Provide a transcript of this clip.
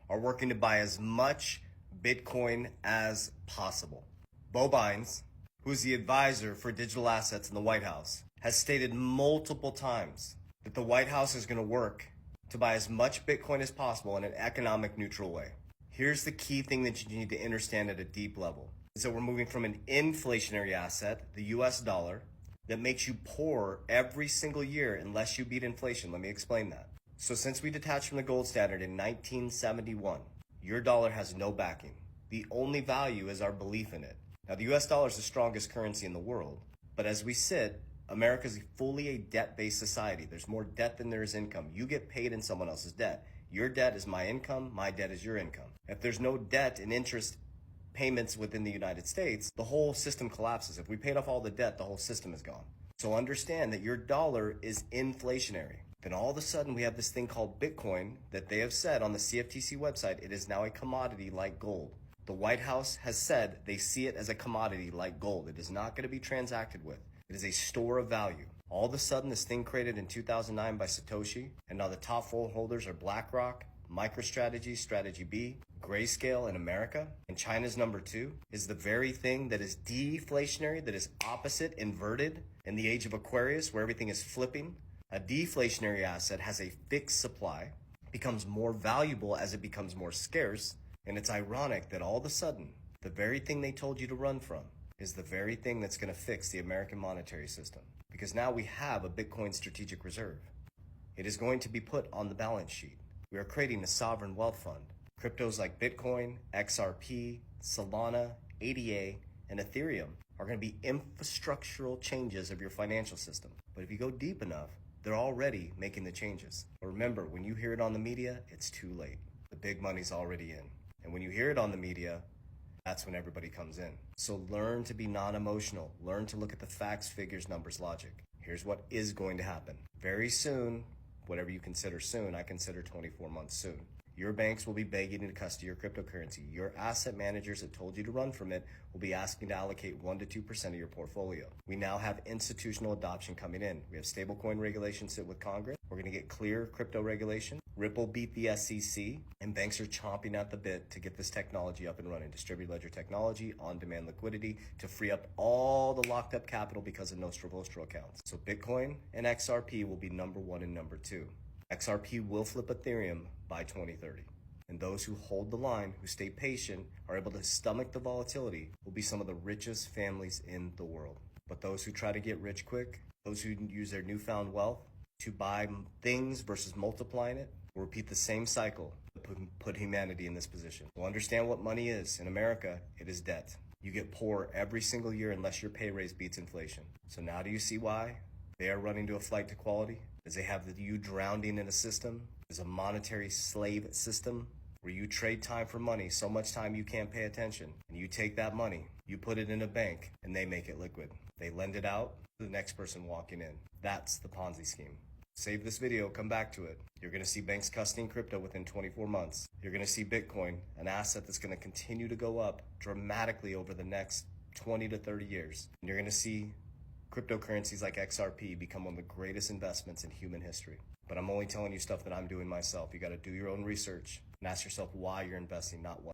are working to buy as much Bitcoin as possible. Bo Bynes, who's the advisor for digital assets in the White House, has stated multiple times that the White House is going to work to buy as much Bitcoin as possible in an economic neutral way. Here's the key thing that you need to understand at a deep level, is that we're moving from an inflationary asset, the US dollar, that makes you poor every single year unless you beat inflation. Let me explain that. So since we detached from the gold standard in 1971, your dollar has no backing. The only value is our belief in it. Now, the US dollar is the strongest currency in the world, but as we sit, America is fully a debt-based society. There's more debt than there is income. You get paid in someone else's debt. Your debt is my income, my debt is your income. If there's no debt and interest payments within the United States, the whole system collapses. If we paid off all the debt, the whole system is gone. So understand that your dollar is inflationary. Then all of a sudden we have this thing called Bitcoin that they have said on the CFTC website, it is now a commodity like gold. The White House has said they see it as a commodity like gold. It is not going to be transacted with. It is a store of value. All of a sudden, this thing created in 2009 by Satoshi, and now the top 4 holders are BlackRock, MicroStrategy, Strategy B, Grayscale in America, and China's number 2, is the very thing that is deflationary, that is opposite, inverted, in the age of Aquarius, where everything is flipping. A deflationary asset has a fixed supply, becomes more valuable as it becomes more scarce, and it's ironic that all of a sudden, the very thing they told you to run from is the very thing that's going to fix the American monetary system. Because now we have a Bitcoin strategic reserve. It is going to be put on the balance sheet. We are creating a sovereign wealth fund. Cryptos like Bitcoin, XRP, Solana, ADA, and Ethereum are going to be infrastructural changes of your financial system. But if you go deep enough, they're already making the changes. But remember, when you hear it on the media, it's too late. The big money's already in. And when you hear it on the media, that's when everybody comes in. So learn to be non-emotional. Learn to look at the facts, figures, numbers, logic. Here's what is going to happen. Very soon, whatever you consider soon, I consider 24 months soon. Your banks will be begging you to custody your cryptocurrency. Your asset managers that told you to run from it will be asking to allocate 1 to 2% of your portfolio. We now have institutional adoption coming in. We have stablecoin regulation sit with Congress. We're going to get clear crypto regulation. Ripple beat the SEC, and banks are chomping at the bit to get this technology up and running. Distributed ledger technology, on-demand liquidity to free up all the locked up capital because of Nostro Vostro accounts. So Bitcoin and XRP will be number 1 and number 2. XRP will flip Ethereum by 2030. And those who hold the line, who stay patient, are able to stomach the volatility, will be some of the richest families in the world. But those who try to get rich quick, those who use their newfound wealth to buy things versus multiplying it, will repeat the same cycle that put humanity in this position. We'll understand what money is. In America, it is debt. You get poor every single year unless your pay raise beats inflation. So now do you see why they are running to a flight to quality? As they have you drowning in a system, there's a monetary slave system where you trade time for money, so much time you can't pay attention. And you take that money, you put it in a bank, and they make it liquid. They lend it out to the next person walking in. That's the Ponzi scheme. Save this video, come back to it. You're going to see banks custodying crypto within 24 months. You're going to see Bitcoin, an asset that's going to continue to go up dramatically over the next 20 to 30 years. And you're going to see cryptocurrencies like XRP become one of the greatest investments in human history. But I'm only telling you stuff that I'm doing myself. You got to do your own research and ask yourself why you're investing, not what.